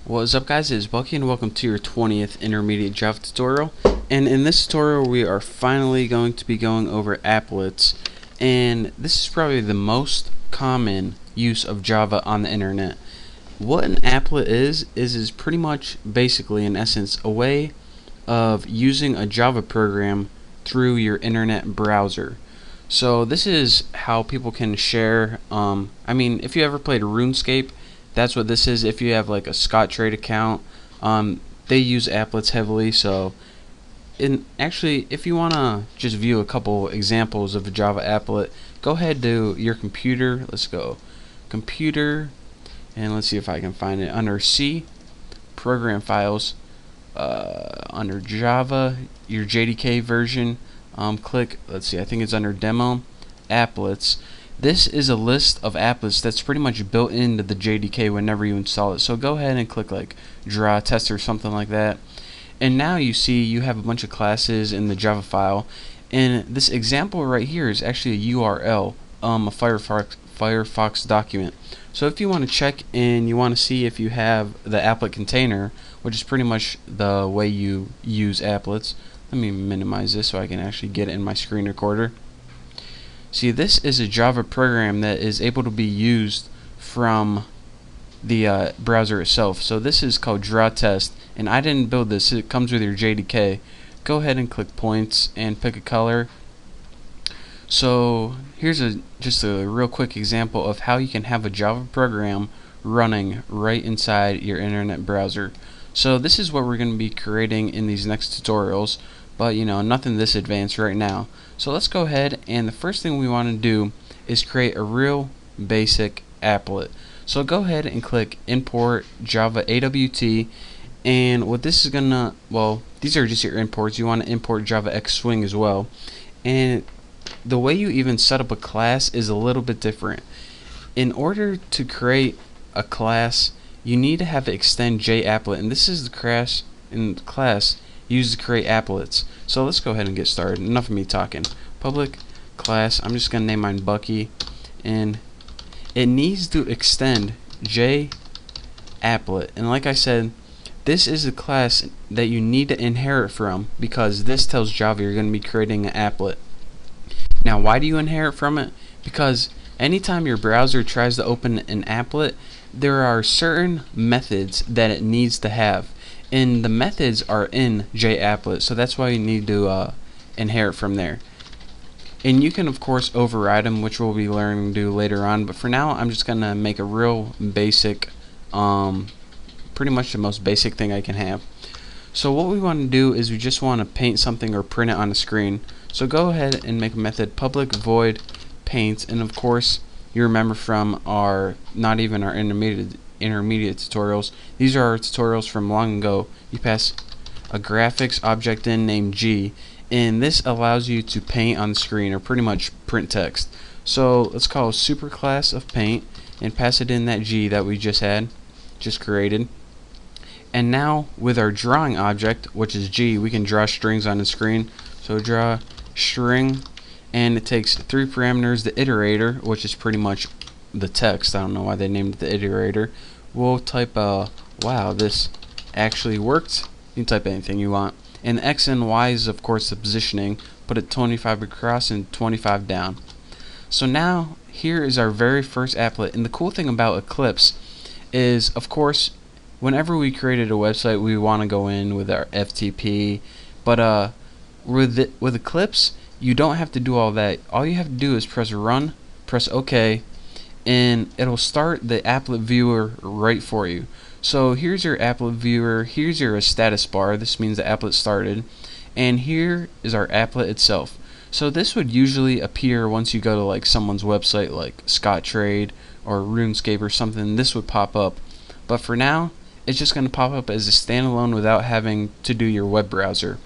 What is up, guys? It is Bucky and welcome to your 20th intermediate Java tutorial. And in this tutorial we are finally going to be going over applets, and this is probably the most common use of Java on the internet. What an applet is pretty much basically in essence a way of using a Java program through your internet browser. So this is how people can share if you ever played RuneScape, that's what this is. If you have like a Scottrade account, they use applets heavily. So if you want to just view a couple examples of a Java applet, go ahead to your computer. Let's go computer, and let's see if I can find it under C, program files, under Java, your JDK version. Click, let's see, I think it's under demo, applets. This is a list of applets that's pretty much built into the JDK whenever you install it. So go ahead and click like draw test or something like that. And now you see you have a bunch of classes in the Java file. And this example right here is actually a URL, a Firefox document. So if you want to check and you want to see if you have the applet container, which is pretty much the way you use applets. Let me minimize this so I can actually get it in my screen recorder. See, this is a Java program that is able to be used from the browser itself. So this is called draw test, and I didn't build this. It comes with your JDK. Go ahead and click points and pick a color. So here's just a real quick example of how you can have a Java program running right inside your internet browser. So this is what we're going to be creating in these next tutorials, but nothing this advanced right now. So let's go ahead, and the first thing we want to do is create a real basic applet. So go ahead and click import Java AWT, and what this is gonna, well, these are just your imports. You want to import Java X Swing as well, and the way you even set up a class is a little bit different. In order to create a class, you need to have it extend JApplet, and this is the class used to create applets. So let's go ahead and get started. Enough of me talking. Public class, I'm just gonna name mine Bucky, and it needs to extend JApplet. And like I said, this is a class that you need to inherit from, because this tells Java you're going to be creating an applet. Now, why do you inherit from it? Because anytime your browser tries to open an applet, there are certain methods that it needs to have, and the methods are in JApplet, so that's why you need to inherit from there. And you can of course override them, which we'll be learning to do later on, but for now I'm just gonna make a real basic, pretty much the most basic thing I can have. So what we want to do is we just want to paint something or print it on the screen. So go ahead and make a method public void paint, and of course you remember from our intermediate tutorials, these are our tutorials from long ago. You pass a graphics object in named G, and this allows you to paint on the screen or pretty much print text. So let's call a superclass of paint and pass it in that G that we just created. And now with our drawing object, which is G, we can draw strings on the screen. So draw string, and it takes 3 parameters, the iterator, which is pretty much the text. I don't know why they named it the iterator. We'll type wow, this actually worked. You can type anything you want. And the X and Y is of course the positioning. Put it 25 across and 25 down. So now here is our very first applet. And the cool thing about Eclipse is, of course, whenever we created a website, we want to go in with our FTP, but with Eclipse, you don't have to do all that. All you have to do is press run, press OK, and it'll start the applet viewer right for you. So here's your applet viewer, here's your status bar, this means the applet started, and here is our applet itself. So this would usually appear once you go to like someone's website like Scottrade or RuneScape or something. This would pop up, but for now it's just going to pop up as a standalone without having to do your web browser.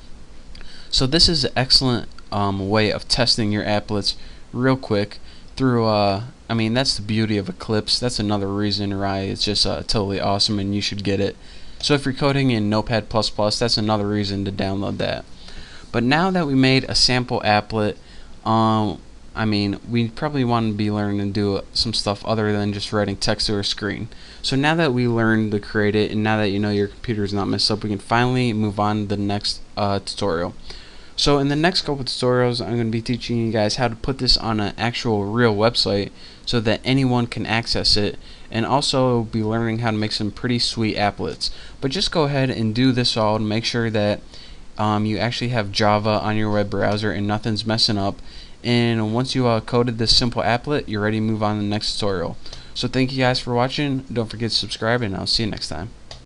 So this is an excellent way of testing your applets real quick through that's the beauty of Eclipse. That's another reason why it's just totally awesome and you should get it. So if you're coding in Notepad++, that's another reason to download that. But now that we made a sample applet, I mean, we probably want to be learning to do some stuff other than just writing text to our screen. So now that we learned to create it, and now that you know your computer is not messed up, we can finally move on to the next tutorial. So in the next couple tutorials, I'm going to be teaching you guys how to put this on an actual real website so that anyone can access it, and also be learning how to make some pretty sweet applets. But just go ahead and do this all to make sure that you actually have Java on your web browser and nothing's messing up. And once you coded this simple applet, you're ready to move on to the next tutorial. So thank you guys for watching. Don't forget to subscribe, and I'll see you next time.